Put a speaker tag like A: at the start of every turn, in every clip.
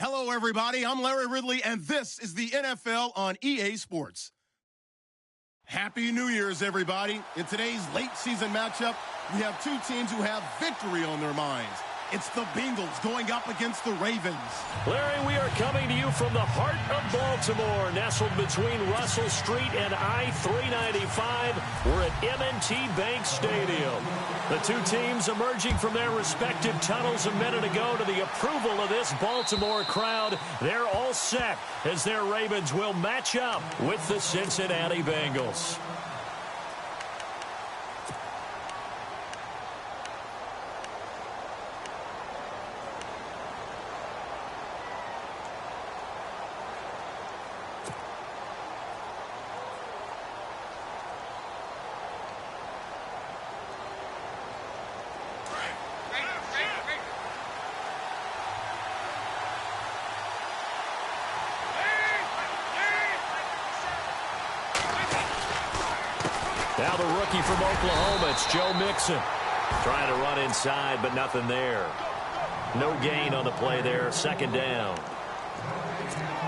A: Hello, everybody. I'm Larry Ridley, and this is the NFL on EA Sports. Happy New Year's, everybody. In today's late season matchup, we have two teams who have victory on their minds. It's the Bengals going up against the Ravens.
B: Larry, we are coming to you from the heart of Baltimore, nestled between Russell Street and I-395. We're at M&T Bank Stadium. The two teams emerging from their respective tunnels a minute ago to the approval of this Baltimore crowd. They're all set as their Ravens will match up with the Cincinnati Bengals. Now the rookie from Oklahoma, it's Joe Mixon. Trying to run inside, but nothing there. No gain on the play there, second down.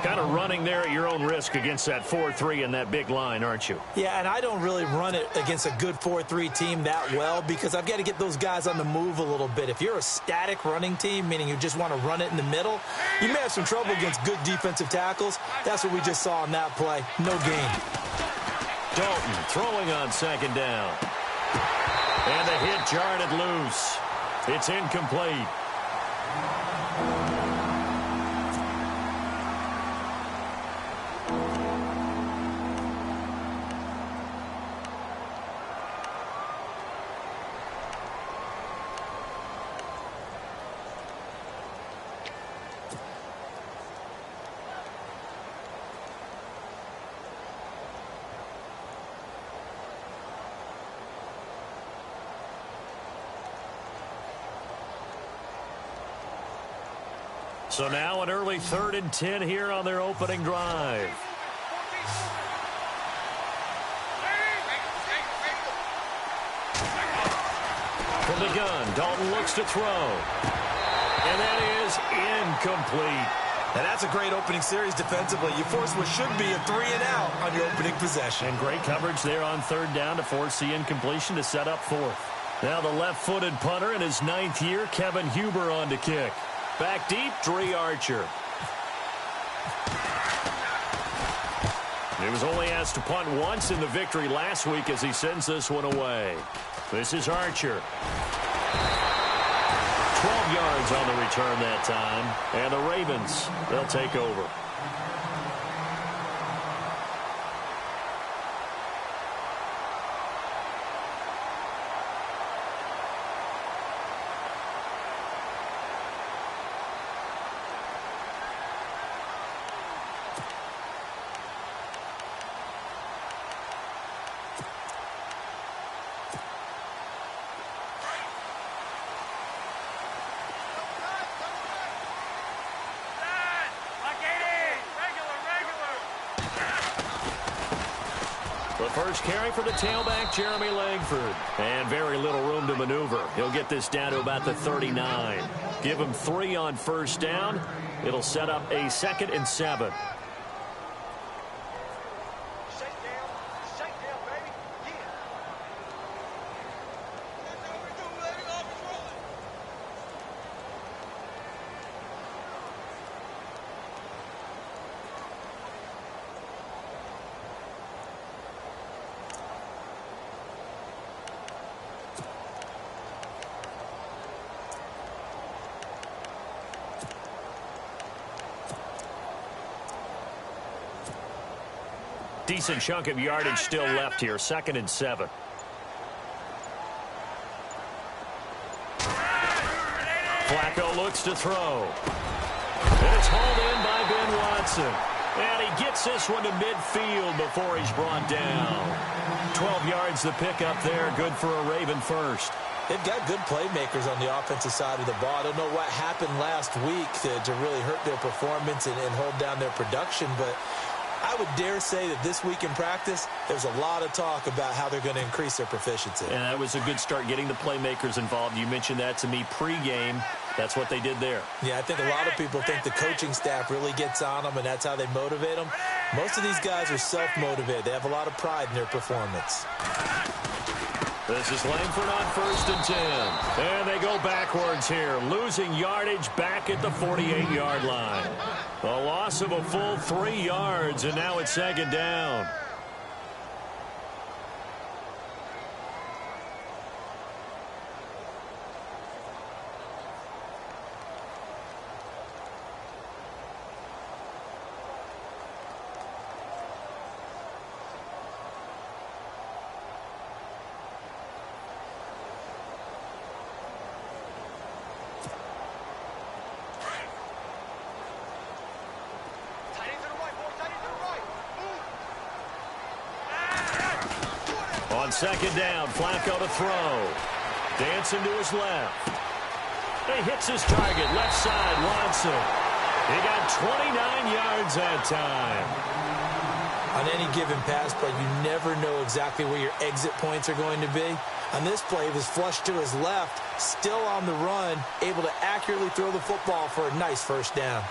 B: Kind of running there at your own risk against that 4-3 and that big line, aren't you?
C: Yeah, and I don't really run it against a good 4-3 team that well because I've got to get those guys on the move a little bit. If you're a static running team, meaning you just want to run it in the middle, you may have some trouble against good defensive tackles. That's what we just saw on that play. No gain.
B: Dalton throwing on second down. And the hit jarred it loose. It's incomplete. So now an early 3rd and 10 here on their opening drive. From the gun, Dalton looks to throw. And that is incomplete.
C: And that's a great opening series defensively. You force what should be a 3-and-out on your opening possession.
B: And great coverage there on 3rd down to force the incompletion to set up 4th. Now the left-footed punter in his 9th year, Kevin Huber on to kick. Back deep, Dre Archer. He was only asked to punt once in the victory last week as he sends this one away. This is Archer. 12 yards on the return that time. And the Ravens, they'll take over. The first carry for the tailback, Jeremy Langford. And very little room to maneuver. He'll get this down to about the 39. Give him 3 on 1st down. It'll set up a 2nd and 7. Decent chunk of yardage still left here. 2nd and 7. Flacco looks to throw. And it's hauled in by Ben Watson. And he gets this one to midfield before he's brought down. 12 yards the pickup there. Good for a Raven first.
C: They've got good playmakers on the offensive side of the ball. I don't know what happened last week to really hurt their performance and hold down their production, but I would dare say that this week in practice, there's a lot of talk about how they're going to increase their proficiency.
B: And that was a good start, getting the playmakers involved. You mentioned that to me pregame. That's what they did there.
C: Yeah, I think a lot of people think the coaching staff really gets on them, and that's how they motivate them. Most of these guys are self-motivated. They have a lot of pride in their performance.
B: This is Langford on 1st and 10. And they go backwards here, losing yardage back at the 48-yard line. A loss of a full 3 yards, and now it's 2nd down. On 2nd down, Flacco to throw. Dancing to his left. He hits his target, left side, Watson. He got 29 yards that time.
C: On any given pass play, you never know exactly where your exit points are going to be. On this play, he was flushed to his left, still on the run, able to accurately throw the football for a nice 1st down.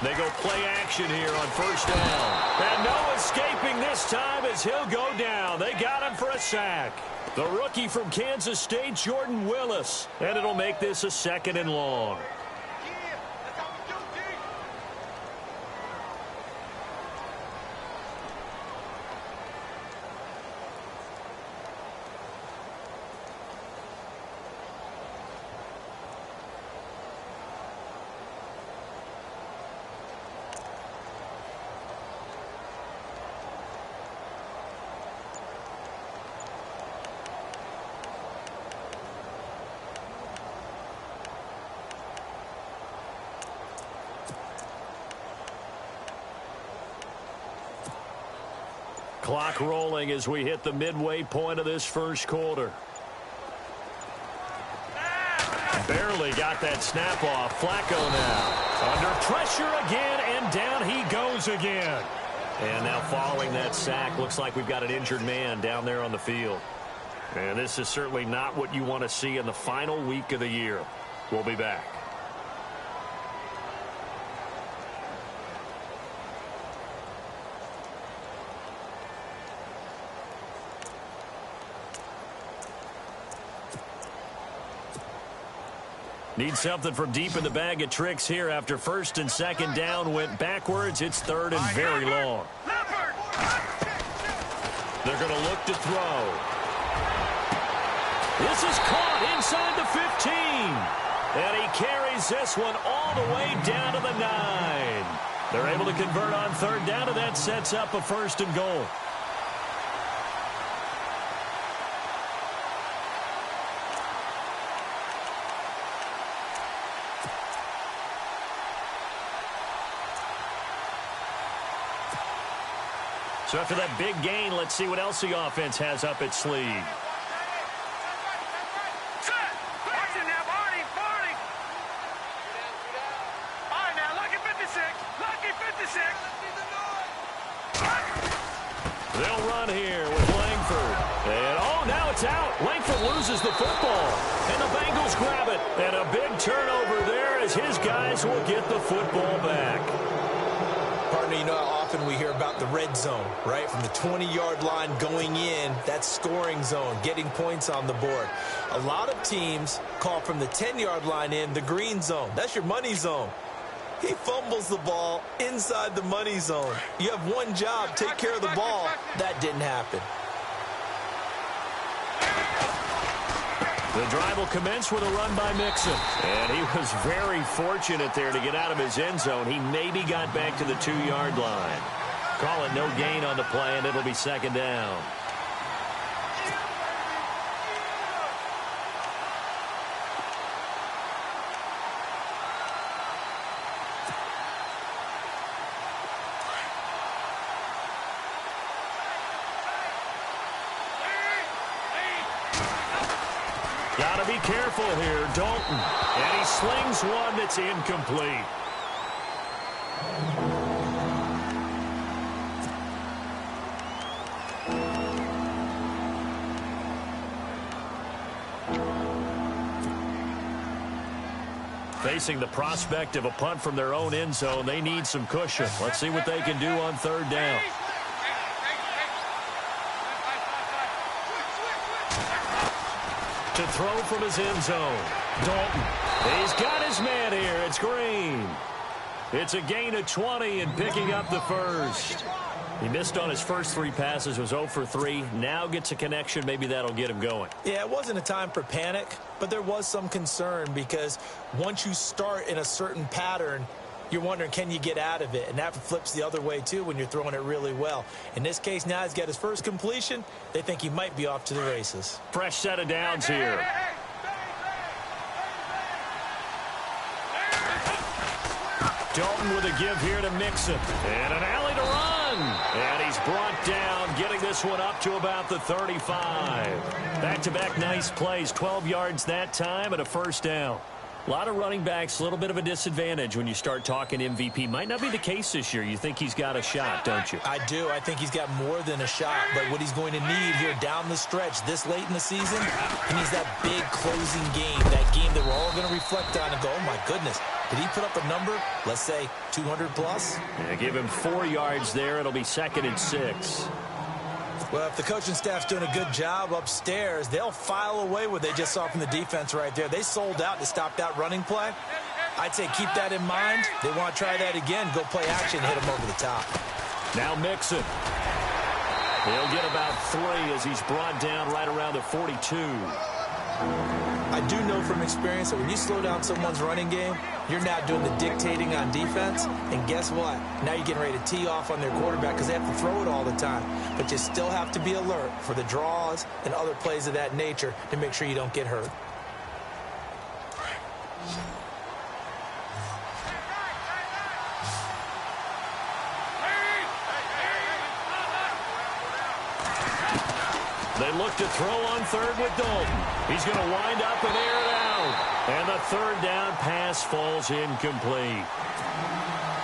B: They go play action here on 1st down. And no escaping this time as he'll go down. They got him for a sack. The rookie from Kansas State, Jordan Willis. And it'll make this a 2nd and long. Clock rolling as we hit the midway point of this 1st quarter. Barely got that snap off. Flacco now. Under pressure again, and down he goes again. And now following that sack, looks like we've got an injured man down there on the field. And this is certainly not what you want to see in the final week of the year. We'll be back. Need something from deep in the bag of tricks here after 1st and 2nd down went backwards. It's 3rd and very long. They're going to look to throw. This is caught inside the 15. And he carries this one all the way down to the 9. They're able to convert on 3rd down, and that sets up a 1st and goal. So after that big gain, let's see what else the offense has up its sleeve. They'll run here with Langford. And, oh, now it's out. Langford loses the football. And the Bengals grab it. And a big turnover there as his guys will get the football back.
C: Partner, you know how often we hear about the red zone, right? From the 20-yard line going in, that's scoring zone, getting points on the board. A lot of teams call from the 10-yard line in the green zone. That's your money zone. He fumbles the ball inside the money zone. You have one job, take care of the ball. That didn't happen.
B: The drive will commence with a run by Mixon. And he was very fortunate there to get out of his end zone. He maybe got back to the 2-yard line. Call it no gain on the play, and it'll be 2nd down. Got to be careful here, Dalton. And he slings one that's incomplete. Facing the prospect of a punt from their own end zone, they need some cushion. Let's see what they can do on third down. To throw from his end zone, Dalton. He's got his man here. It's Green. It's a gain of 20 and picking up the first. He missed on his first 3 passes, was 0 for 3. Now gets a connection. Maybe that'll get him going.
C: Yeah, it wasn't a time for panic, but there was some concern because once you start in a certain pattern, you're wondering, can you get out of it? And that flips the other way, too, when you're throwing it really well. In this case, now he's got his first completion. They think he might be off to the races.
B: Fresh set of downs here. Dalton with a give here to Mixon. And an alley to run. And he's brought down, getting this one up to about the 35. Back-to-back nice plays, 12 yards that time and a first down. A lot of running backs, a little bit of a disadvantage when you start talking MVP. Might not be the case this year. You think he's got a shot, don't you?
C: I do. I think he's got more than a shot. But what he's going to need here down the stretch this late in the season, he needs that big closing game, that game that we're all going to reflect on and go, oh, my goodness, did he put up a number, let's say, 200 plus?
B: Yeah, give him 4 yards there. It'll be 2nd and 6.
C: Well, if the coaching staff's doing a good job upstairs, they'll file away what they just saw from the defense right there. They sold out to stop that running play. I'd say keep that in mind. They want to try that again, go play action, hit him over the top.
B: Now Mixon. He'll get about 3 as he's brought down right around the 42.
C: I do know from experience that when you slow down someone's running game, you're now doing the dictating on defense. And guess what? Now you're getting ready to tee off on their quarterback because they have to throw it all the time. But you still have to be alert for the draws and other plays of that nature to make sure you don't get hurt.
B: They look to throw on third with Dalton. He's going to wind up and air it out. And the third down pass falls incomplete.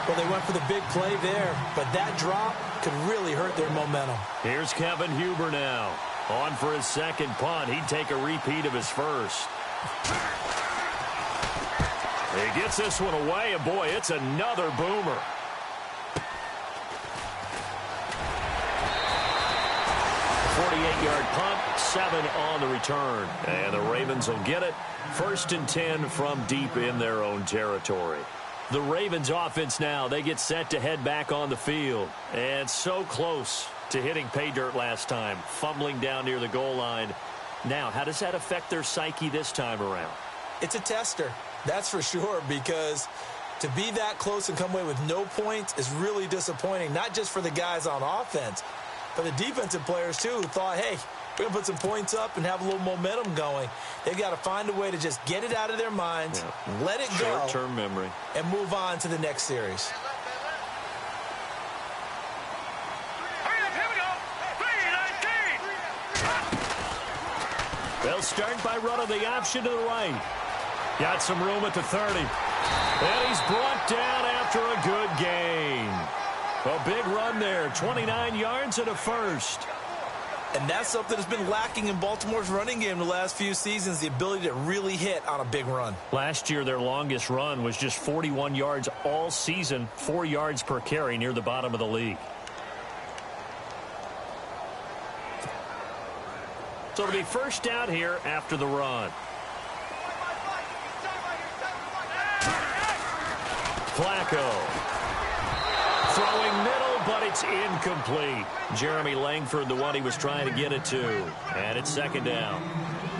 C: Well, they went for the big play there, but that drop could really hurt their momentum.
B: Here's Kevin Huber now. On for his second punt. He'd take a repeat of his first. He gets this one away, and boy, it's another boomer. A 48-yard punt, 7 on the return. And the Ravens will get it. 1st and 10 from deep in their own territory. The Ravens offense now, they get set to head back on the field. And so close to hitting pay dirt last time, fumbling down near the goal line. Now, how does that affect their psyche this time around?
C: It's a tester, that's for sure, because to be that close and come away with no points is really disappointing, not just for the guys on offense, but the defensive players, too, who thought, hey, we're going to put some points up and have a little momentum going. They've got to find a way to just get it out of their minds, let it go.
B: Short-term memory.
C: And move on to the next series.
B: They'll start by running the option to the right. Got some room at the 30. And he's brought down after a good gain. A big run there, 29 yards and a first.
C: And that's something that's been lacking in Baltimore's running game the last few seasons, the ability to really hit on a big run.
B: Last year, their longest run was just 41 yards all season, 4 yards per carry near the bottom of the league. So it'll be first down here after the run. Flacco. Throwing middle, but it's incomplete. Jeremy Langford, the one he was trying to get it to. And it's 2nd down.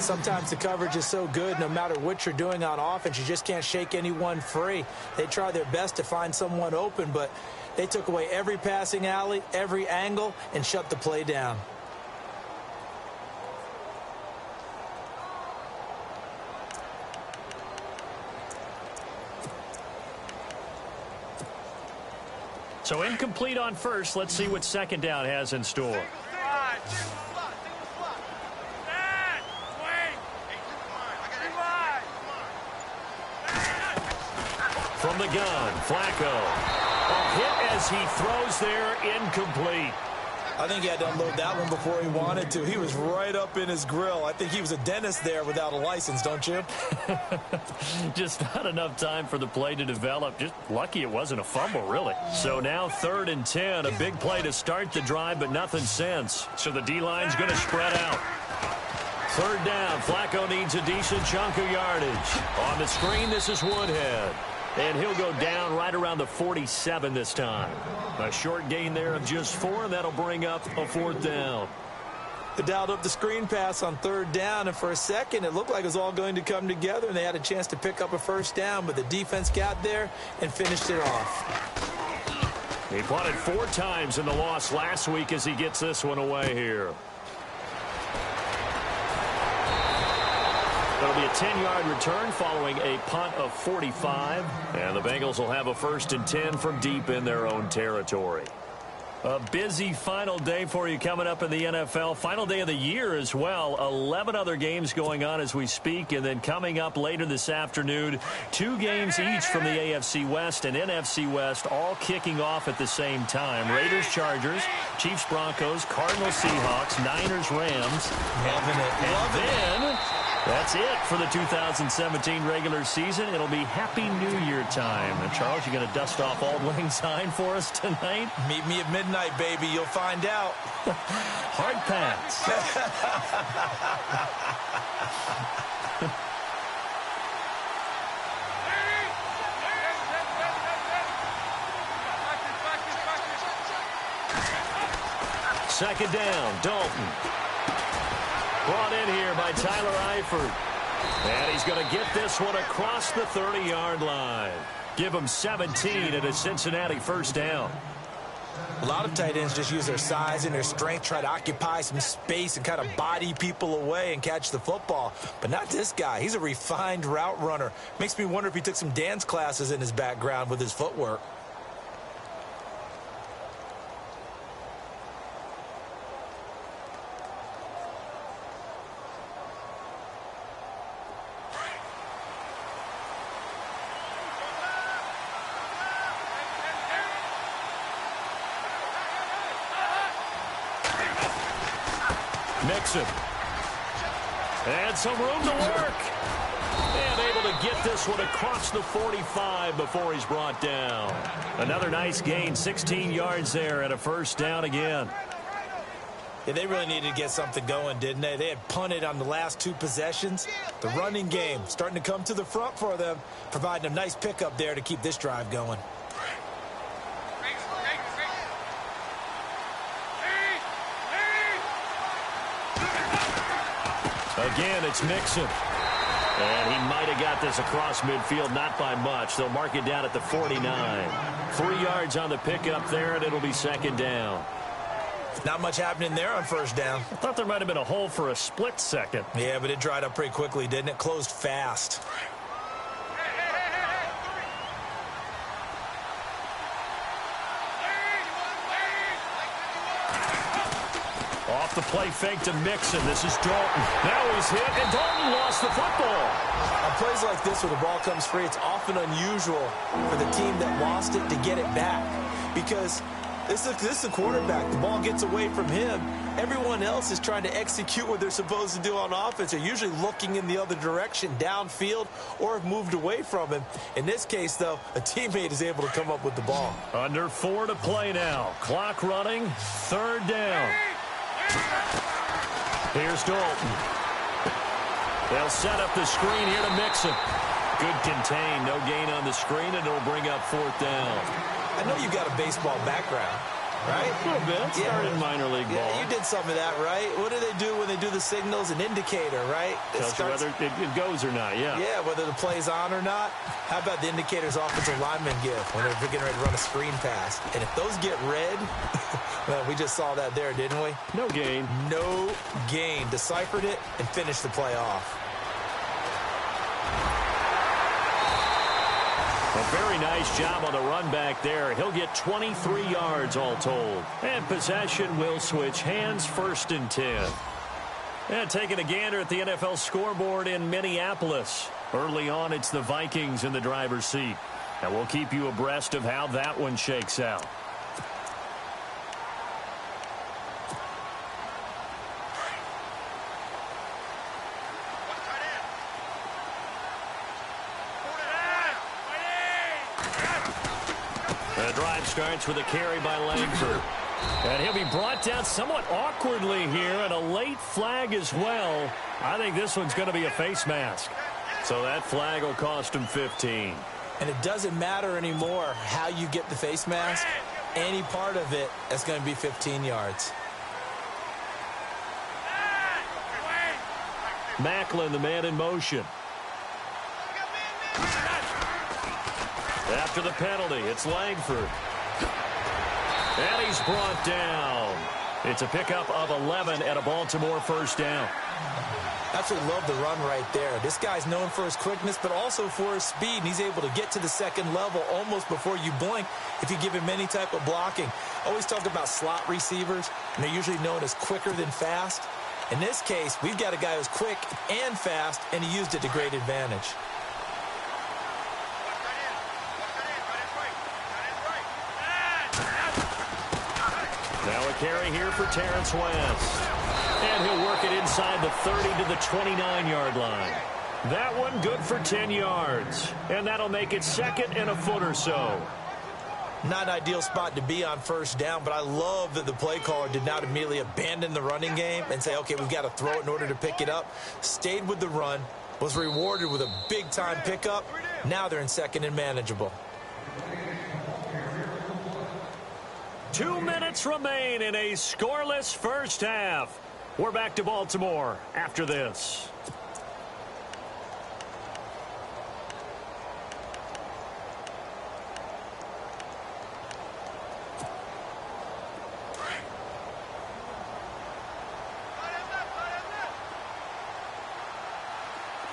C: Sometimes the coverage is so good, no matter what you're doing on offense, you just can't shake anyone free. They try their best to find someone open, but they took away every passing alley, every angle, and shut the play down.
B: So incomplete on first. Let's see what 2nd down has in store. gun. Flacco. A hit as he throws there, incomplete.
C: I think he had to unload that one before he wanted to. He was right up in his grill. I think he was a dentist there without a license, don't you?
B: Just not enough time for the play to develop. Just lucky it wasn't a fumble, really. So now 3rd and 10. A big play to start the drive, but nothing since. So the D-line's going to spread out. 3rd down. Flacco needs a decent chunk of yardage. On the screen, this is Woodhead. And he'll go down right around the 47 this time. A short gain there of just 4, and that'll bring up a 4th down.
C: They dialed up the screen pass on 3rd down, and for a second it looked like it was all going to come together, and they had a chance to pick up a 1st down, but the defense got there and finished it off.
B: He punted 4 times in the loss last week as he gets this one away here. It'll be a 10-yard return following a punt of 45. And the Bengals will have a 1st and 10 from deep in their own territory. A busy final day for you coming up in the NFL. Final day of the year as well. 11 other games going on as we speak. And then coming up later this afternoon, 2 games each from the AFC West and NFC West, all kicking off at the same time. Raiders, Chargers, Chiefs, Broncos, Cardinals, Seahawks, Niners, Rams. And then that's it for the 2017 regular season. It'll be Happy New Year time. And Charles, you going to dust off Auld Lang Syne for us tonight?
C: Meet me at midnight, baby. You'll find out.
B: Hard pass. Second down, Dalton. Brought in here by Tyler Eifert. And he's going to get this one across the 30-yard line. Give him 17 at a Cincinnati 1st down.
C: A lot of tight ends just use their size and their strength, try to occupy some space and kind of body people away and catch the football. But not this guy. He's a refined route runner. Makes me wonder if he took some dance classes in his background with his footwork.
B: Mixon. And some room to work. And able to get this one across the 45 before he's brought down. Another nice gain, 16 yards there and a 1st down again.
C: Yeah, they really needed to get something going, didn't they? They had punted on the last 2 possessions. The running game starting to come to the front for them, providing a nice pickup there to keep this drive going.
B: Again, it's Mixon. And he might have got this across midfield, not by much. They'll mark it down at the 49. 3 yards on the pickup there, and it'll be 2nd down.
C: Not much happening there on 1st down.
B: I thought there might have been a hole for a split second.
C: Yeah, but it dried up pretty quickly, didn't it? Closed fast.
B: Off the play fake to Mixon. This is Dalton. Now he's hit, and Dalton lost the football.
C: On plays like this where the ball comes free, it's often unusual for the team that lost it to get it back. Because this is the quarterback. The ball gets away from him. Everyone else is trying to execute what they're supposed to do on offense. They're usually looking in the other direction, downfield, or have moved away from him. In this case, though, a teammate is able to come up with the ball.
B: Under 4 to play now. Clock running. 3rd down. Here's Dalton. They'll set up the screen here to Mixon. Good contain. No gain on the screen, and it'll bring up 4th down.
C: I know you've got a baseball background, right?
B: A little bit. Started in minor league ball.
C: Yeah, you did some of that, right? What do they do when they do the signals? An indicator, right?
B: Tells you whether it goes or not, yeah.
C: Yeah, whether the play's on or not. How about the indicators offensive linemen give when they're getting ready to run a screen pass? And if those get red, well, we just saw that there, didn't we?
B: No gain.
C: No gain. Deciphered it and finished the play off.
B: A very nice job on the run back there. He'll get 23 yards all told. And possession will switch hands, 1st and 10. And taking a gander at the NFL scoreboard in Minneapolis. Early on, it's the Vikings in the driver's seat. And we'll keep you abreast of how that one shakes out. The drive starts with a carry by Langford. And he'll be brought down somewhat awkwardly here, and a late flag as well. I think this one's going to be a face mask. So that flag will cost him 15.
C: And it doesn't matter anymore how you get the face mask. Any part of it is going to be 15 yards.
B: Macklin, the man in motion. After the penalty, it's Langford. And he's brought down. It's a pickup of 11 and a Baltimore first down.
C: Absolutely love the run right there. This guy's known for his quickness, but also for his speed. And he's able to get to the second level almost before you blink if you give him any type of blocking. Always talk about slot receivers, and they're usually known as quicker than fast. In this case, we've got a guy who's quick and fast, and he used it to great advantage.
B: Now a carry here for Terrence West. And he'll work it inside the 30 to the 29-yard line. That one good for 10 yards. And that'll make it second and a foot or so.
C: Not an ideal spot to be on first down, but I love that the play caller did not immediately abandon the running game and say, okay, we've got to throw it in order to pick it up. Stayed with the run, was rewarded with a big-time pickup. Now they're in second and manageable.
B: 2 minutes remain in a scoreless first half. We're back to Baltimore after this.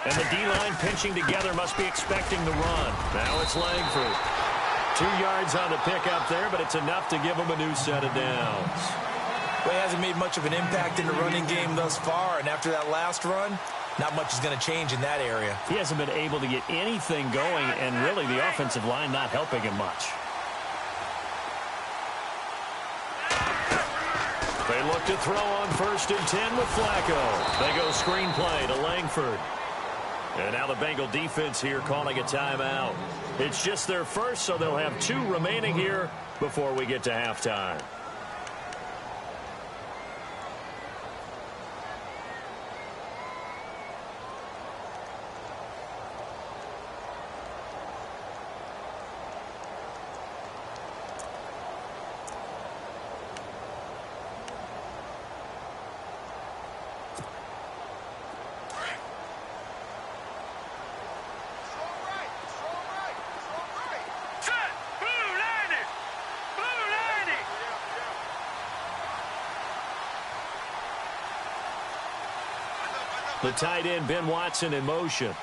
B: And the D-line pinching together must be expecting the run. Now it's Langford. 2 yards on the pickup there, but it's enough to give him a new set of downs.
C: Well, he hasn't made much of an impact in the running game thus far, and after that last run, not much is going to change in that area.
B: He hasn't been able to get anything going, and really the offensive line not helping him much. They look to throw on 1st and 10 with Flacco. They go screen play to Langford. And now the Bengal defense here calling a timeout. It's just their first, so they'll have 2 remaining here before we get to halftime. The tight end, Ben Watson, in motion.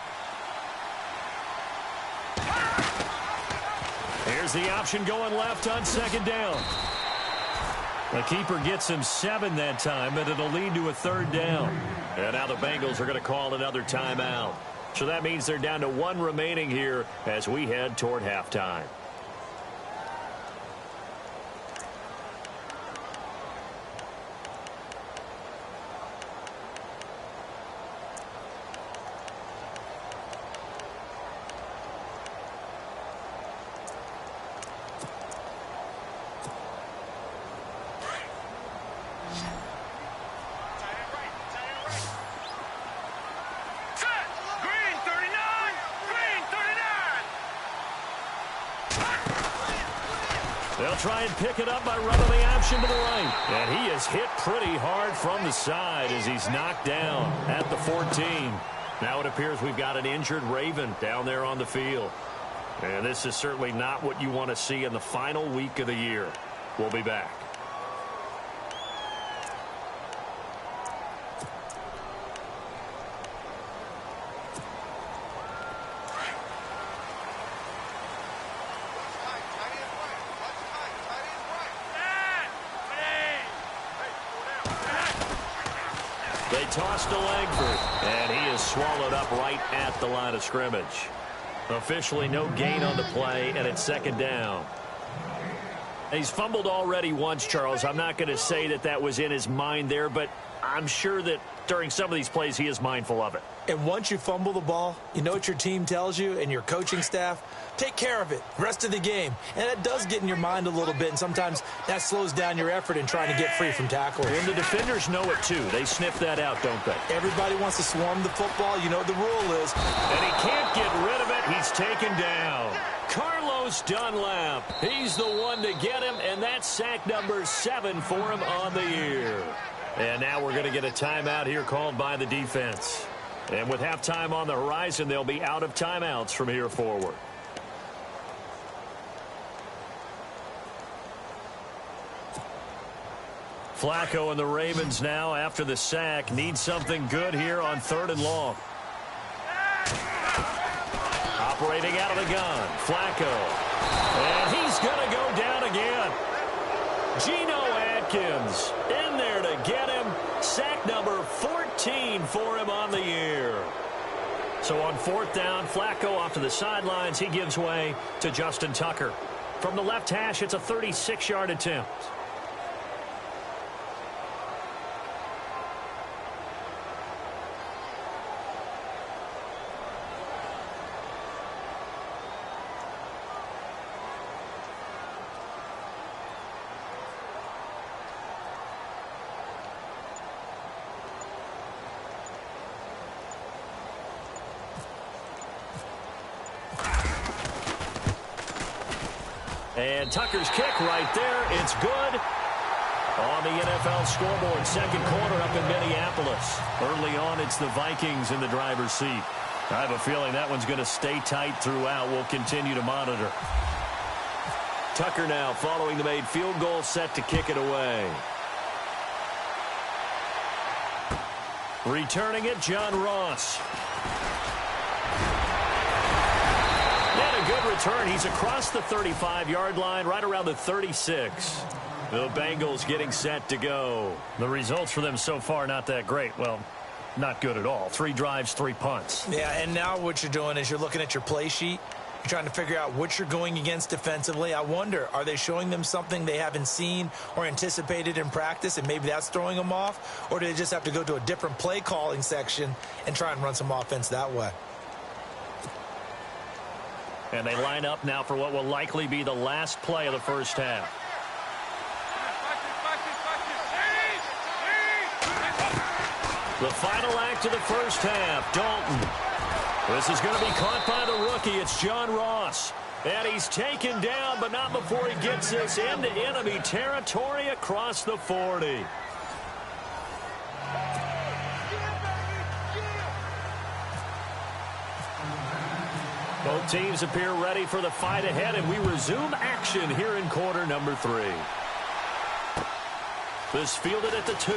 B: Here's the option going left on 2nd down. The keeper gets him 7 that time, but it'll lead to a 3rd down. And now the Bengals are going to call another timeout. So that means they're down to 1 remaining here as we head toward halftime. They'll try and pick it up by running the option to the right. And he is hit pretty hard from the side as he's knocked down at the 14. Now it appears we've got an injured Raven down there on the field. And this is certainly not what you want to see in the final week of the year. We'll be back. They toss to Langford, and he is swallowed up right at the line of scrimmage. Officially no gain on the play, and it's second down. He's fumbled already once, Charles. I'm not going to say that that was in his mind there, but I'm sure that during some of these plays he is mindful of it.
C: And once you fumble the ball, you know what your team tells you and your coaching staff? Take care of it rest of the game. And it does get in your mind a little bit, and sometimes that slows down your effort in trying to get free from tackles.
B: And the defenders know it, too. They sniff that out, don't they?
C: Everybody wants to swarm the football. You know what the rule is.
B: And he can't get rid of it. He's taken down. Carlos Dunlap. He's the one to get him, and that's sack number 7 for him on the year. And now we're going to get a timeout here called by the defense. And with halftime on the horizon, they'll be out of timeouts from here forward. Flacco and the Ravens now, after the sack, need something good here on 3rd and long. Operating out of the gun, Flacco. And he's going to go down again. Geno Atkins in there to get him. Sack number 14 for him on the year. So on 4th down, Flacco off to the sidelines. He gives way to Justin Tucker. From the left hash, it's a 36-yard attempt. And Tucker's kick right there. It's good. On the NFL scoreboard, second quarter up in Minneapolis. Early on, it's the Vikings in the driver's seat. I have a feeling that one's going to stay tight throughout. We'll continue to monitor. Tucker now following the made field goal, set to kick it away. Returning it, John Ross. And a good return. He's across the 35-yard line, right around the 36. The Bengals getting set to go. The results for them so far not that great. Well, not good at all. 3 drives, 3 punts.
C: Yeah, and now what you're doing is you're looking at your play sheet. You're trying to figure out what you're going against defensively. I wonder, are they showing them something they haven't seen or anticipated in practice, and maybe that's throwing them off? Or do they just have to go to a different play calling section and try and run some offense that way?
B: And they line up now for what will likely be the last play of the first half. The final act of the first half, Dalton. This is going to be caught by the rookie. It's John Ross. And he's taken down, but not before he gets this into enemy territory across the 40. Both teams appear ready for the fight ahead, and we resume action here in quarter number 3. This fielded at the 2.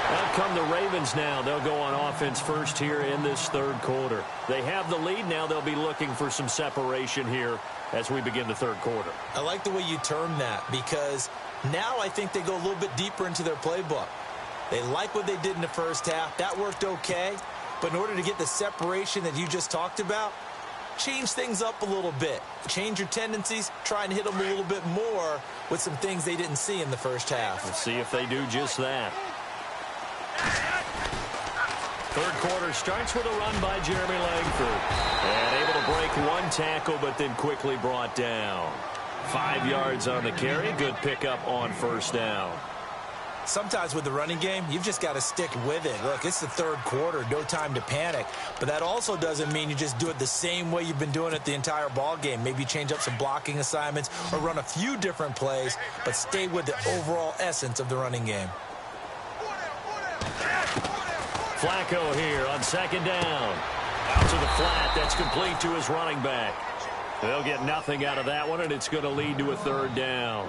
B: Out come the Ravens now. They'll go on offense first here in this third quarter. They have the lead now. They'll be looking for some separation here as we begin the third quarter.
C: I like the way you term that, because now I think they go a little bit deeper into their playbook. They like what they did in the first half. That worked okay. But in order to get the separation that you just talked about, change things up a little bit. Change your tendencies. Try and hit them a little bit more with some things they didn't see in the first half.
B: We'll see if they do just that. Third quarter starts with a run by Jeremy Langford. And able to break one tackle, but then quickly brought down. 5 yards on the carry. Good pickup on first down.
C: Sometimes with the running game, you've just got to stick with it. Look, it's the third quarter, no time to panic. But that also doesn't mean you just do it the same way you've been doing it the entire ball game. Maybe change up some blocking assignments or run a few different plays, but stay with the overall essence of the running game.
B: Flacco here on second down. Out to the flat. That's complete to his running back. They'll get nothing out of that one, and it's going to lead to a third down.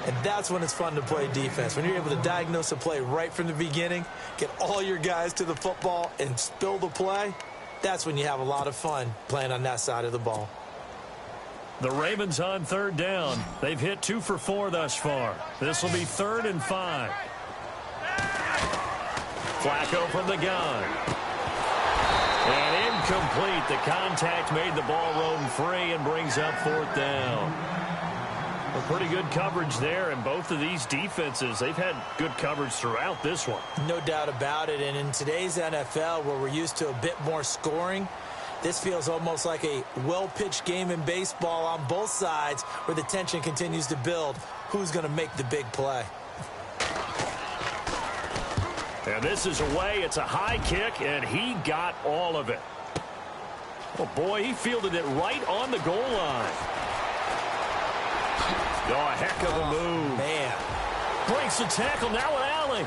C: And that's when it's fun to play defense. When you're able to diagnose a play right from the beginning, get all your guys to the football and spill the play, that's when you have a lot of fun playing on that side of the ball.
B: The Ravens on third down. They've hit 2 for 4 thus far. This will be 3rd and 5. Flacco from the gun. Incomplete. The contact made the ball roam free and brings up 4th down. Well, pretty good coverage there, and both of these defenses, they've had good coverage throughout this one.
C: No doubt about it, and in today's NFL, where we're used to a bit more scoring, this feels almost like a well-pitched game in baseball on both sides where the tension continues to build. Who's going to make the big play?
B: And this is away. It's a high kick, and he got all of it. Oh, boy, he fielded it right on the goal line. Oh, a heck of a move.
C: Man.
B: Breaks the tackle now with Allen.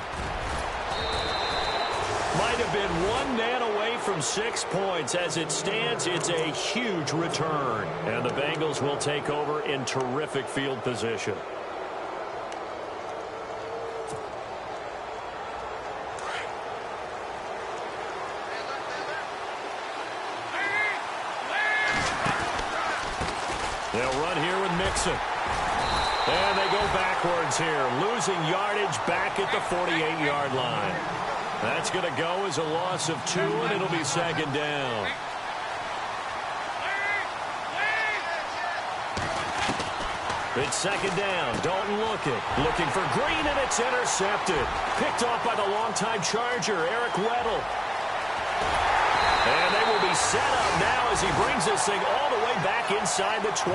B: Might have been one man away from 6 points. As it stands, it's a huge return. And the Bengals will take over in terrific field position. They'll run here with Mixon. And they go backwards here, losing yardage back at the 48-yard line. That's going to go as a loss of 2, and it'll be 2nd down. It's 2nd down. Dalton looking for Green, and it's intercepted. Picked off by the longtime Charger, Eric Weddle. And they will be set up now as he brings this thing all the way back inside the 20.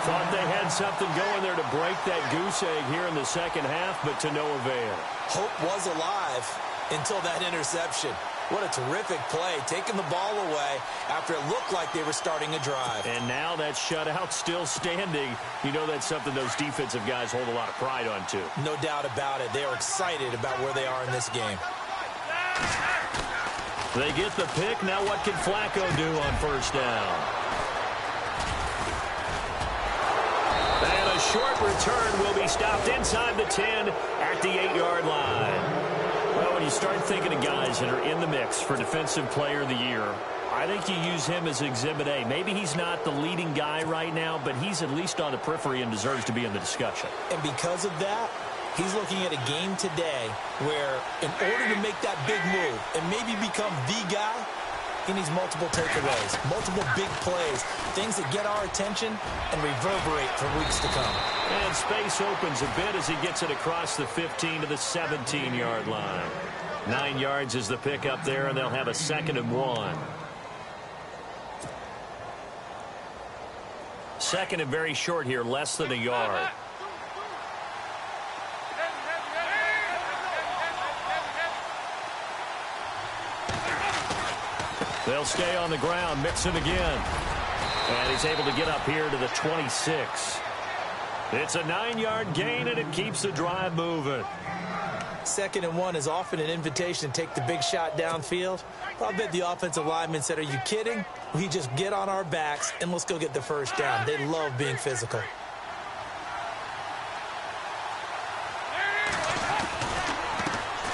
B: Thought they had something going there to break that goose egg here in the second half, but to no avail.
C: Hope was alive until that interception. What a terrific play, taking the ball away after it looked like they were starting a drive.
B: And now that shutout still standing. You know that's something those defensive guys hold a lot of pride on, too.
C: No doubt about it. They are excited about where they are in this game.
B: They get the pick. Now what can Flacco do on 1st down? And a short return will be stopped inside the 10 at the 8-yard line. Well, when you start thinking of guys that are in the mix for Defensive Player of the Year, I think you use him as Exhibit A. Maybe he's not the leading guy right now, but he's at least on the periphery and deserves to be in the discussion.
C: And because of that, he's looking at a game today where in order to make that big move and maybe become the guy, he needs multiple takeaways, multiple big plays, things that get our attention and reverberate for weeks to come.
B: And space opens a bit as he gets it across the 15 to the 17-yard line. 9 yards is the pickup there, and they'll have a 2nd and 1. 2nd and very short here, less than a yard. They'll stay on the ground. Mixon again. And he's able to get up here to the 26. It's a 9-yard gain, and it keeps the drive moving.
C: 2nd and 1 is often an invitation to take the big shot downfield. I'll bet the offensive lineman said, are you kidding? We just get on our backs, and let's go get the 1st down. They love being physical.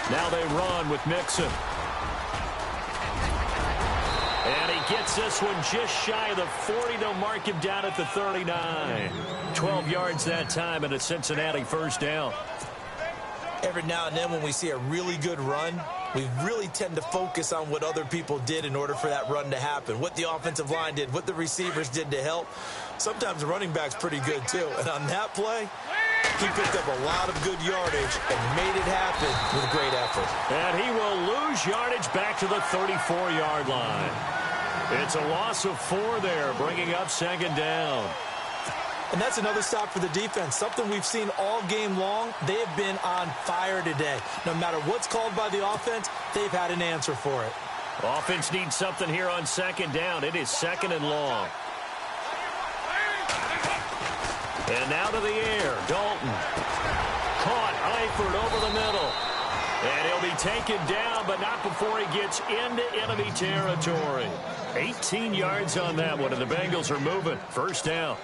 B: Now they run with Mixon. And he gets this one just shy of the 40. They'll mark him down at the 39. 12 yards that time and a Cincinnati 1st down.
C: Every now and then when we see a really good run, we really tend to focus on what other people did in order for that run to happen. What the offensive line did, what the receivers did to help. Sometimes the running back's pretty good too. And on that play, he picked up a lot of good yardage and made it happen with great effort.
B: And he will lose yardage back to the 34-yard line. It's a loss of 4 there, bringing up 2nd down.
C: And that's another stop for the defense, something we've seen all game long. They have been on fire today. No matter what's called by the offense, they've had an answer for it.
B: Offense needs something here on 2nd down. It is 2nd and long. And now to the air, Dalton. Caught Eifert over the middle. And he'll be taken down, but not before he gets into enemy territory. 18 yards on that one, and the Bengals are moving. 1st down.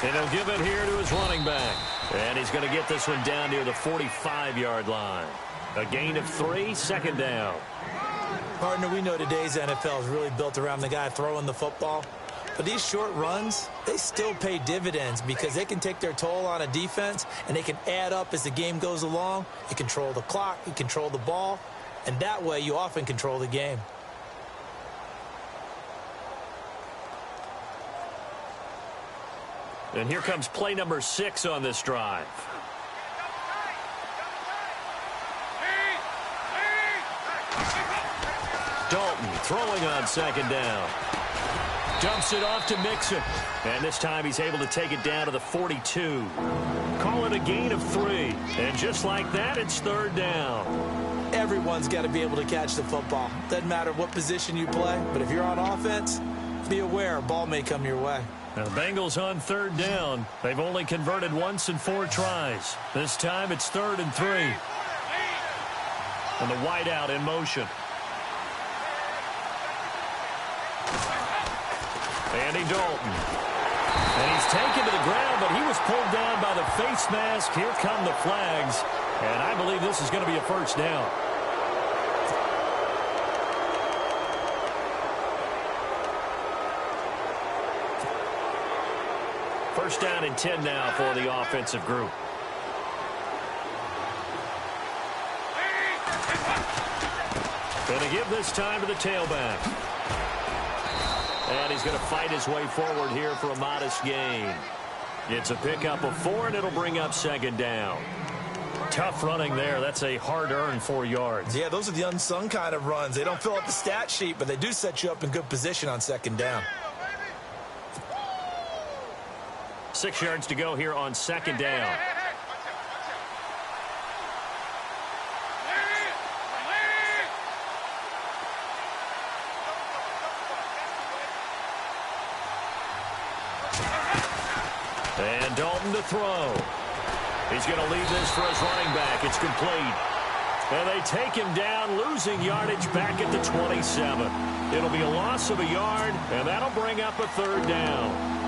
B: And he'll give it here to his running back. And he's going to get this one down near the 45-yard line. A gain of 3, 2nd down.
C: Partner, we know today's NFL is really built around the guy throwing the football. But these short runs, they still pay dividends because they can take their toll on a defense, and they can add up as the game goes along. You control the clock, you control the ball, and that way you often control the game.
B: And here comes play number 6 on this drive. Dalton throwing on second down. Dumps it off to Mixon. And this time he's able to take it down to the 42. Call it a gain of 3. And just like that, it's third down.
C: Everyone's got to be able to catch the football. Doesn't matter what position you play, but if you're on offense, be aware a ball may come your way.
B: Now the Bengals on third down. They've only converted once in 4 tries. This time it's 3rd and 3. And the wideout in motion. Andy Dalton. And he's taken to the ground, but he was pulled down by the face mask. Here come the flags. And I believe this is going to be a first down. First down and 10 now for the offensive group. Going to give this time to the tailback. And he's going to fight his way forward here for a modest gain. It's a pickup of 4, and it'll bring up second down. Tough running there. That's a hard-earned 4 yards.
C: Yeah, those are the unsung kind of runs. They don't fill up the stat sheet, but they do set you up in good position on second down.
B: 6 yards to go here on second down. And Dalton to throw. He's going to leave this for his running back. It's complete. And they take him down, losing yardage back at the 27. It'll be a loss of a yard, and that'll bring up a third down.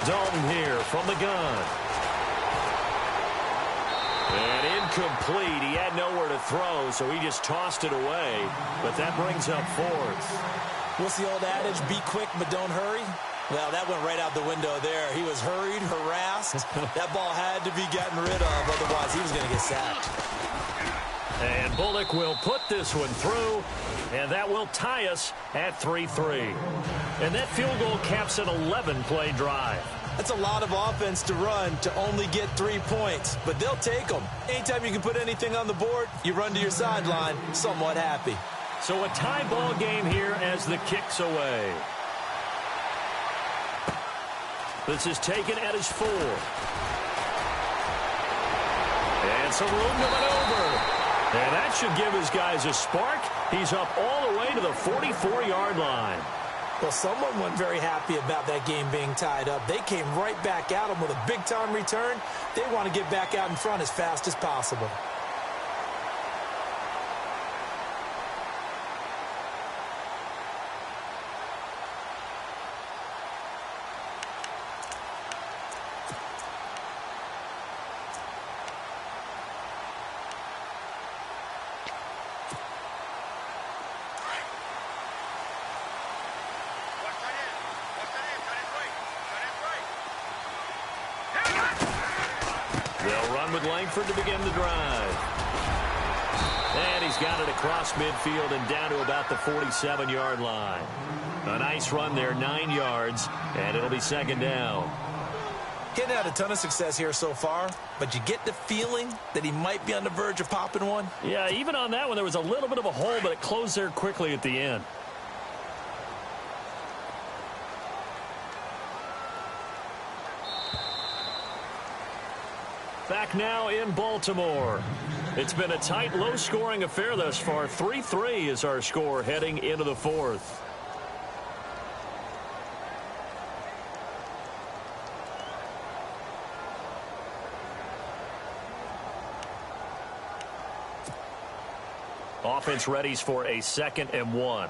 B: Dalton here from the gun. And incomplete. He had nowhere to throw, so he just tossed it away. But that brings up 4th.
C: What's the old adage? Be quick, but don't hurry. Well, that went right out the window there. He was hurried, harassed. That ball had to be gotten rid of, otherwise he was going to get sacked.
B: And Bullock will put this one through, and that will tie us at 3-3. And that field goal caps an 11-play drive.
C: That's a lot of offense to run to only get 3 points, but they'll take them. Anytime you can put anything on the board, you run to your sideline somewhat happy.
B: So a tie ball game here as the kick's away. This is taken at his 4. And some room to maneuver. And that should give his guys a spark. He's up all the way to the 44-yard line.
C: Well, someone wasn't very happy about that game being tied up. They came right back at him with a big-time return. They want to get back out in front as fast as possible.
B: They'll run with Langford to begin the drive. And he's got it across midfield and down to about the 47-yard line. A nice run there, 9 yards, and it'll be second down.
C: Getting had a ton of success here so far, but you get the feeling that he might be on the verge of popping one.
B: Yeah, even on that one, there was a little bit of a hole, but it closed there quickly at the end. Back now in Baltimore. It's been a tight, low-scoring affair thus far. 3-3 is our score heading into the 4th. Offense readies for a 2nd and 1.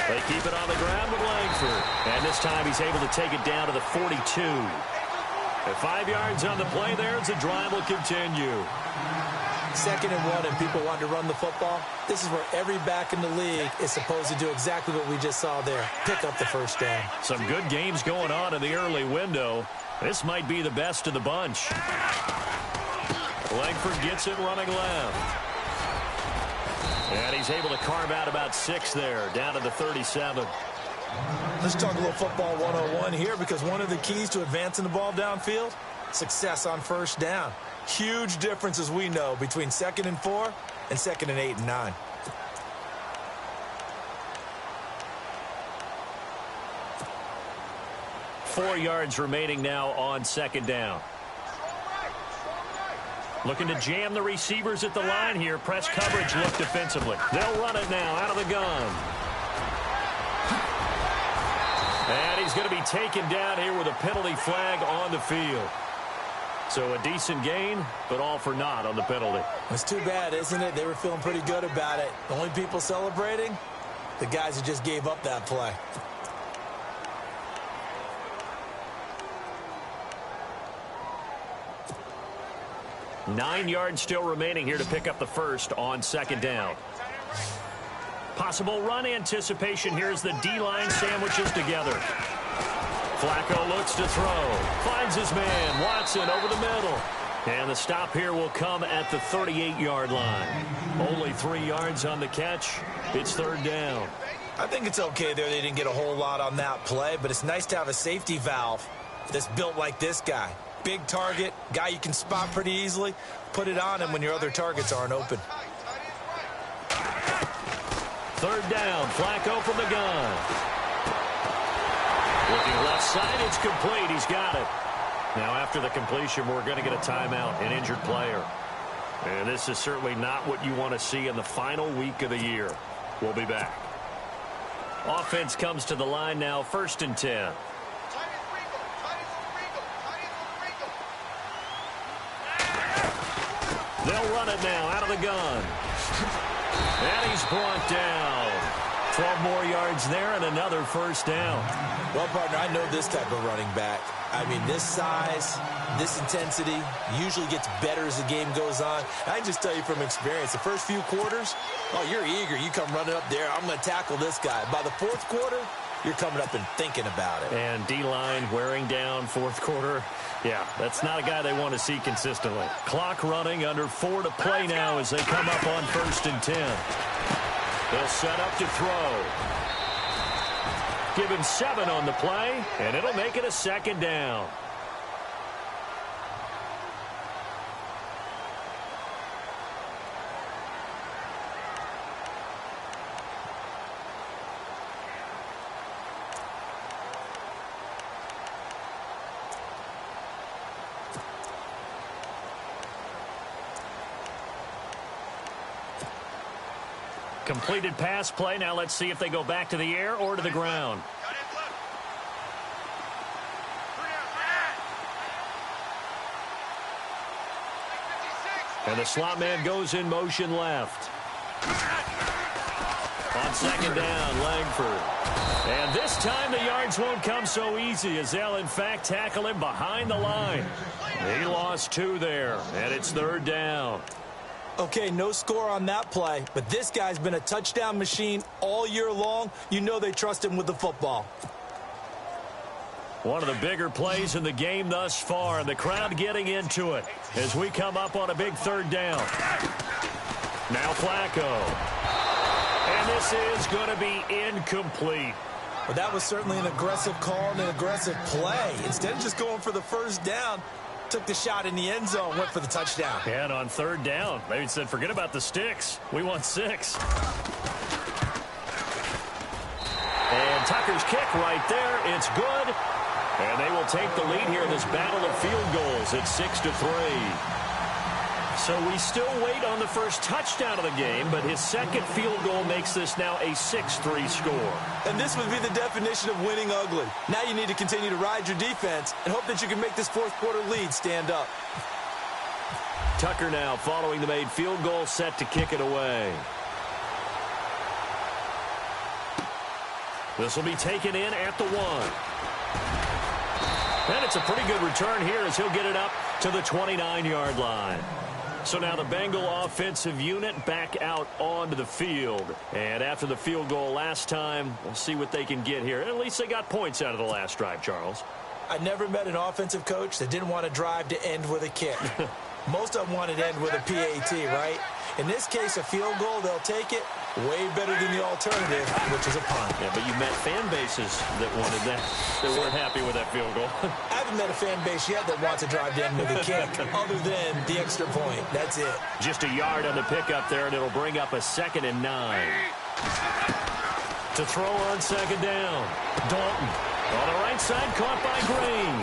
B: They keep it on the ground with Langford. And this time he's able to take it down to the 42. At 5 yards on the play there as the drive will continue.
C: 2nd and 1 and people want to run the football. This is where every back in the league is supposed to do exactly what we just saw there. Pick up the first down.
B: Some good games going on in the early window. This might be the best of the bunch. Langford gets it running left. And he's able to carve out about 6 there, down to the 37.
C: Let's talk a little football 101 here, because one of the keys to advancing the ball downfield, success on first down. Huge difference, as we know, between 2nd and 4 and 2nd and 8 and 9.
B: Four yards remaining now on 2nd down. Looking to jam the receivers at the line here. Press coverage look defensively. They'll run it now out of the gun. And he's going to be taken down here with a penalty flag on the field. So a decent gain, but all for naught on the penalty.
C: It's too bad, isn't it? They were feeling pretty good about it. The only people celebrating, the guys who just gave up that play.
B: Nine yards still remaining here to pick up the first on 2nd down. Possible run anticipation here as the D-line sandwiches together. Flacco looks to throw. Finds his man. Watson over the middle. And the stop here will come at the 38-yard line. Only 3 yards on the catch. It's 3rd down.
C: I think it's okay there. They didn't get a whole lot on that play, but it's nice to have a safety valve that's built like this guy. Big target, guy you can spot pretty easily. Put it on him when your other targets aren't open.
B: 3rd down, Flacco from the gun. Looking left side, it's complete. He's got it. Now after the completion, we're going to get a timeout, an injured player. And this is certainly not what you want to see in the final week of the year. We'll be back. Offense comes to the line now, 1st and 10. They'll run it now out of the gun. And he's brought down. 12 more yards there and another 1st down.
C: Well, partner, I know this type of running back. I mean, this size, this intensity usually gets better as the game goes on. I can just tell you from experience, the first few quarters, oh, you're eager. You come running up there. I'm going to tackle this guy. By the 4th quarter, you're coming up and thinking about it.
B: And D-line wearing down 4th quarter. Yeah, that's not a guy they want to see consistently. Clock running, under 4 to play now as they come up on 1st and 10. They'll set up to throw. Give him 7 on the play, and it'll make it a 2nd down. Completed pass play. Now let's see if they go back to the air or to the ground. And the slot man goes in motion left. On 2nd down, Langford. And this time the yards won't come so easy as they'll in fact tackle him behind the line. He lost 2 there, and it's 3rd down.
C: Okay, no score on that play, but this guy's been a touchdown machine all year long. You know they trust him with the football.
B: One of the bigger plays in the game thus far, and the crowd getting into it as we come up on a big 3rd down. Now Flacco. And this is going to be incomplete.
C: Well, that was certainly an aggressive call and an aggressive play. Instead of just going for the 1st down, took the shot in the end zone, went for the touchdown.
B: And on 3rd down, they said, forget about the sticks. We want 6. And Tucker's kick right there. It's good. And they will take the lead here in this battle of field goals at 6-3. So we still wait on the first touchdown of the game, but his 2nd field goal makes this now a 6-3 score.
C: And this would be the definition of winning ugly. Now you need to continue to ride your defense and hope that you can make this 4th quarter lead stand up.
B: Tucker now following the made field goal, set to kick it away. This will be taken in at the 1. And it's a pretty good return here as he'll get it up to the 29-yard line. So now the Bengal offensive unit back out onto the field. And after the field goal last time, we'll see what they can get here. At least they got points out of the last drive, Charles.
C: I never met an offensive coach that didn't want to drive to end with a kick. Most of them wanted to end with a PAT, right? In this case, a field goal, they'll take it. Way better than the alternative, which is a punt.
B: Yeah, but you met fan bases that wanted that. They weren't happy with that field goal.
C: I haven't met a fan base yet that wants to drive to end with a kick, other than the extra point. That's it.
B: Just a yard on the pickup there, and it'll bring up a 2nd and 9. To throw on 2nd down. Dalton on the right side, caught by Green.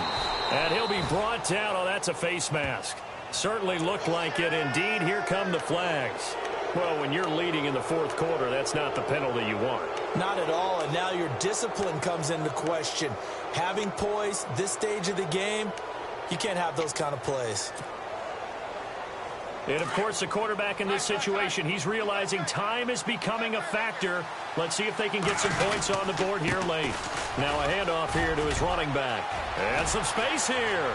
B: And he'll be brought down. Oh, that's a face mask. Certainly looked like it. Indeed, here come the flags. Well, when you're leading in the 4th quarter, that's not the penalty you want.
C: Not at all, and now your discipline comes into question. Having poise this stage of the game, you can't have those kind of plays.
B: And, of course, the quarterback in this situation, he's realizing time is becoming a factor. Let's see if they can get some points on the board here late. Now a handoff here to his running back. And some space here.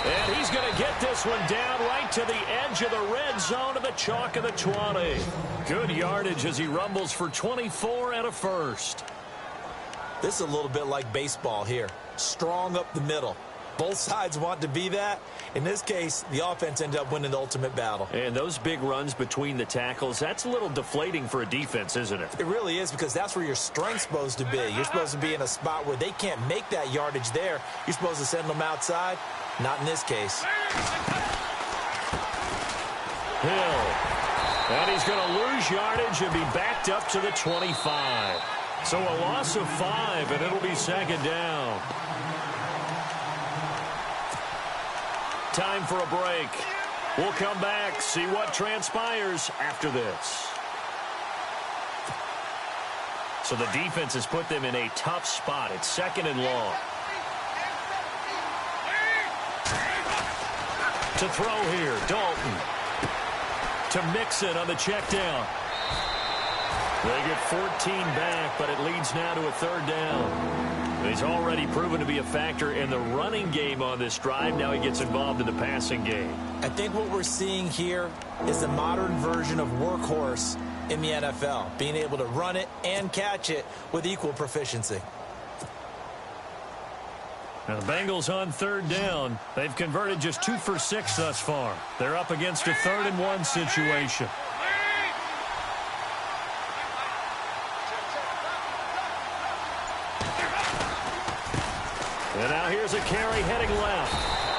B: And he's going to get this one down right to the edge of the red zone to the chalk of the 20. Good yardage as he rumbles for 24 and a first.
C: This is a little bit like baseball here. Strong up the middle. Both sides want to be that. In this case, the offense ended up winning the ultimate battle.
B: And those big runs between the tackles, that's a little deflating for a defense, isn't it?
C: It really is, because that's where your strength's supposed to be. You're supposed to be in a spot where they can't make that yardage there. You're supposed to send them outside. Not in this case.
B: Hill. And he's going to lose yardage and be backed up to the 25. So a loss of 5, and it'll be 2nd down. Time for a break. We'll come back, see what transpires after this. So the defense has put them in a tough spot. It's 2nd and long. To throw here, Dalton. To Mixon on the check down. They get 14 back, but it leads now to a 3rd down. He's already proven to be a factor in the running game on this drive. Now he gets involved in the passing game.
C: I think what we're seeing here is the modern version of workhorse in the NFL, being able to run it and catch it with equal proficiency.
B: Now the Bengals on 3rd down. They've converted just 2 for 6 thus far. They're up against a 3rd and 1 situation. And now here's a carry heading left.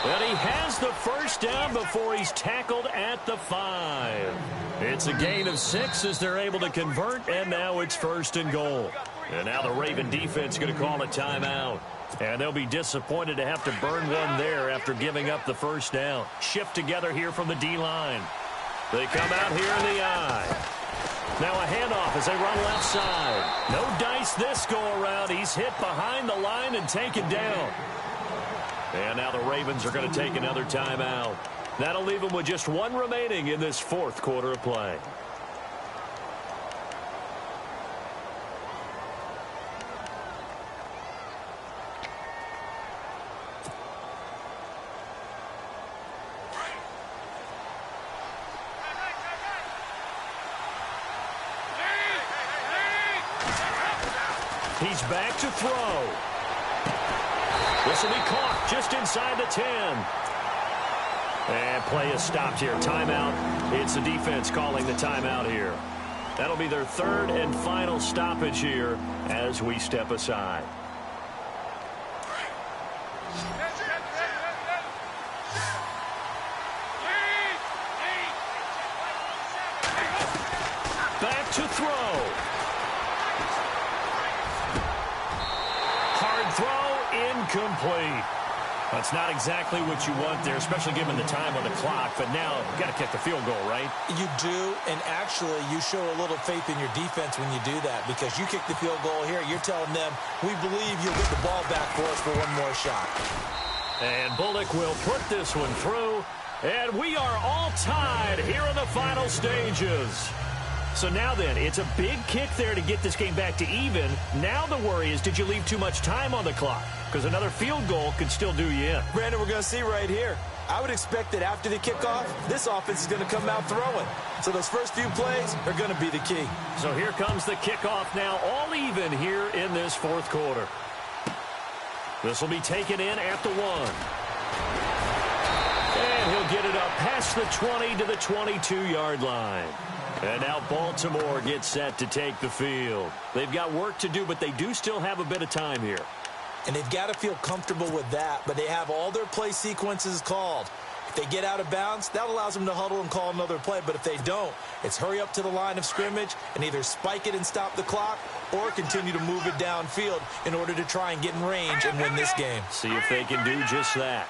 B: And he has the first down before he's tackled at the 5. It's a gain of 6 as they're able to convert, and now it's 1st and goal. And now the Raven defense going to call a timeout. And they'll be disappointed to have to burn one there after giving up the first down. Shift together here from the D-line. They come out here in the eye. Now a handoff as they run left side. No dice this go-around. He's hit behind the line and taken down. And now the Ravens are going to take another timeout. That'll leave them with just 1 remaining in this 4th quarter of play. He's back to throw. This will be caught just inside the 10. And play is stopped here. Timeout. It's the defense calling the timeout here. That'll be their 3rd and final stoppage here as we step aside. Back to throw. Incomplete. That's not exactly what you want there, especially given the time on the clock. But now, you've got to kick the field goal, right?
C: You do, and actually, you show a little faith in your defense when you do that, because you kick the field goal here, you're telling them, we believe you'll get the ball back for us for one more shot.
B: And Bullock will put this one through. And we are all tied here in the final stages. So now then, it's a big kick there to get this game back to even. Now the worry is, did you leave too much time on the clock? Because another field goal could still do you in.
C: Brandon, we're going to see right here. I would expect that after the kickoff, this offense is going to come out throwing. So those first few plays are going to be the key.
B: So here comes the kickoff now, all even here in this fourth quarter. This will be taken in at the 1. And he'll get it up past the 20 to the 22-yard line. And now Baltimore gets set to take the field. They've got work to do, but they do still have a bit of time here.
C: And they've got to feel comfortable with that, but they have all their play sequences called. If they get out of bounds, that allows them to huddle and call another play. But if they don't, it's hurry up to the line of scrimmage and either spike it and stop the clock or continue to move it downfield in order to try and get in range and win this game.
B: See if they can do just that.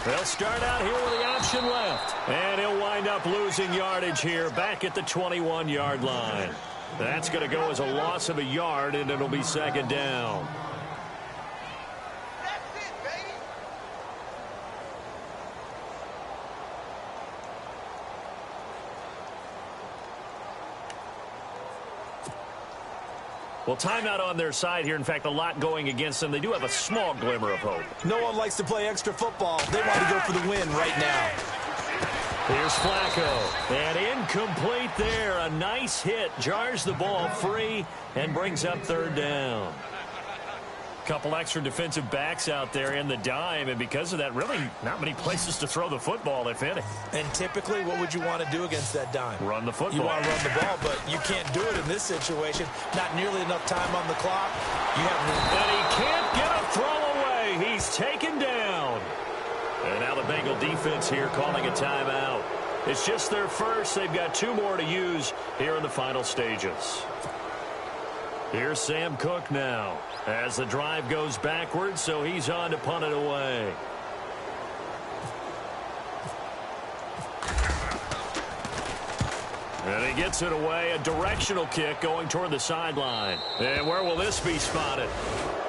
B: They'll start out here with the option left. And he'll wind up losing yardage here back at the 21-yard line. That's going to go as a loss of a yard, and it'll be second down.
D: That's it, baby.
B: Well, timeout on their side here. In fact, a lot going against them. They do have a small glimmer of hope.
C: No one likes to play extra football. They want to go for the win right now.
B: Here's Flacco. And incomplete there. A nice hit. Jars the ball free and brings up third down. Couple extra defensive backs out there in the dime, and because of that, really not many places to throw the football, if any.
C: And typically, what would you want to do against that dime?
B: Run the football.
C: You want to run the ball, but you can't do it in this situation. Not nearly enough time on the clock. You have
B: and he can't get a throw away. He's taken down. And now the Bengal defense here calling a timeout. It's just their first. They've got 2 more to use here in the final stages. Here's Sam Cook now as the drive goes backwards, so he's on to punt it away. And he gets it away, a directional kick going toward the sideline. And where will this be spotted?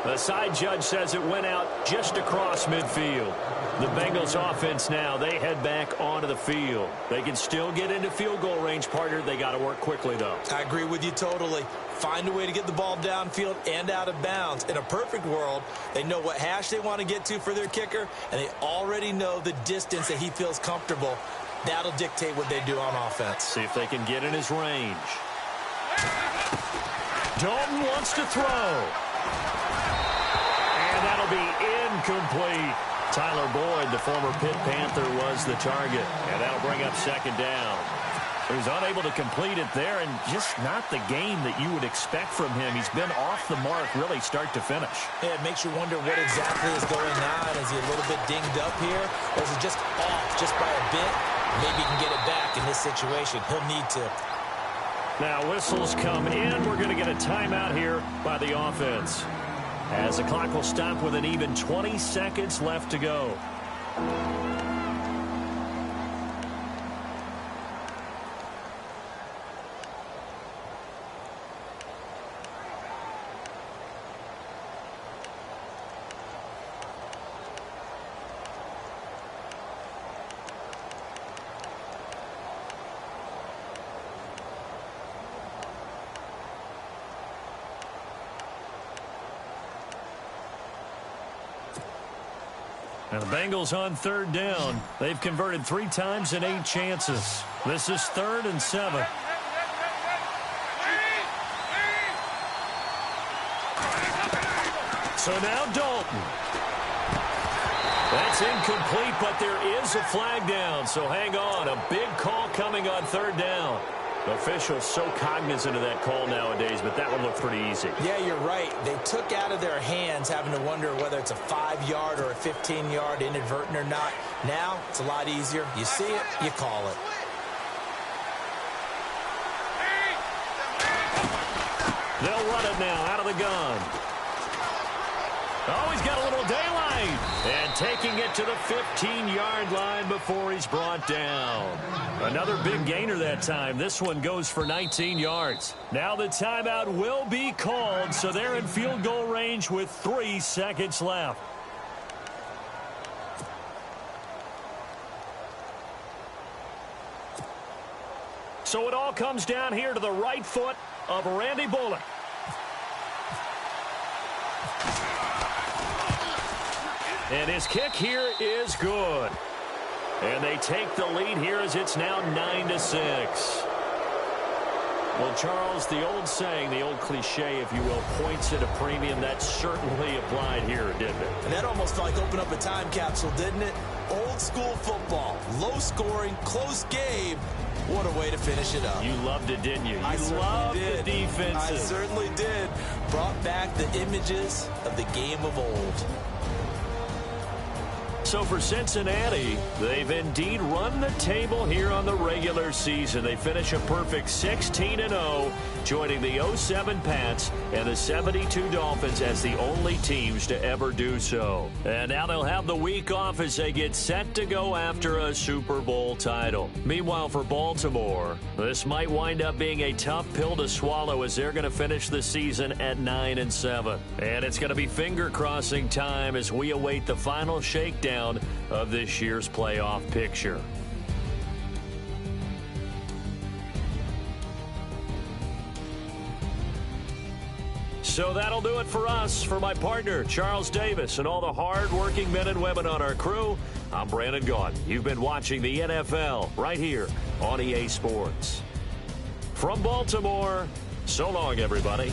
B: The side judge says it went out just across midfield. The Bengals offense now, they head back onto the field. They can still get into field goal range, partner. They got to work quickly, though.
C: I agree with you totally. Find a way to get the ball downfield and out of bounds. In a perfect world, they know what hash they want to get to for their kicker, and they already know the distance that he feels comfortable. That'll dictate what they do on offense.
B: See if they can get in his range. Dalton wants to throw. And that'll be incomplete. Tyler Boyd, the former Pitt Panther, was the target. And that'll bring up second down. He was unable to complete it there, and just not the game that you would expect from him. He's been off the mark really start to finish.
C: Yeah, it makes you wonder what exactly is going on. Is he a little bit dinged up here, or is he just off just by a bit? Maybe he can get it back in this situation. He'll need to.
B: Now whistles come in. We're going to get a timeout here by the offense, as the clock will stop with an even 20 seconds left to go. And the Bengals on third down. They've converted 3 times in 8 chances. This is 3rd and 7. So now Dalton. That's incomplete, but there is a flag down. So hang on. A big call coming on third down. Officials so cognizant of that call nowadays, but that one looked pretty easy.
C: Yeah, you're right. They took out of their hands having to wonder whether it's a 5-yard or a 15-yard inadvertent or not. Now, it's a lot easier. You see it, you call it.
B: They'll run it now out of the gun. Oh, he's got a little daylight. And taking it to the 15-yard line before he's brought down. Another big gainer that time. This one goes for 19 yards. Now the timeout will be called, so they're in field goal range with 3 seconds left. So it all comes down here to the right foot of Randy Bullock. And his kick here is good. And they take the lead here as it's now 9-6. Well, Charles, the old saying, the old cliche, if you will, points at a premium, that certainly applied here, didn't it?
C: And that almost felt like open up a time capsule, didn't it? Old school football, low scoring, close game. What a way to finish it up.
B: You loved it, didn't you?
C: I
B: You loved the defenses.
C: I certainly did. Brought back the images of the game of old.
B: So for Cincinnati, they've indeed run the table here on the regular season. They finish a perfect 16-0, joining the 07 Pats and the 72 Dolphins as the only teams to ever do so. And now they'll have the week off as they get set to go after a Super Bowl title. Meanwhile, for Baltimore, this might wind up being a tough pill to swallow as they're going to finish the season at 9-7. And it's going to be finger-crossing time as we await the final shakedown of this year's playoff picture. So that'll do it for us. For my partner, Charles Davis, and all the hard-working men and women on our crew, I'm Brandon Gaudin. You've been watching the NFL right here on EA Sports. From Baltimore, so long, everybody.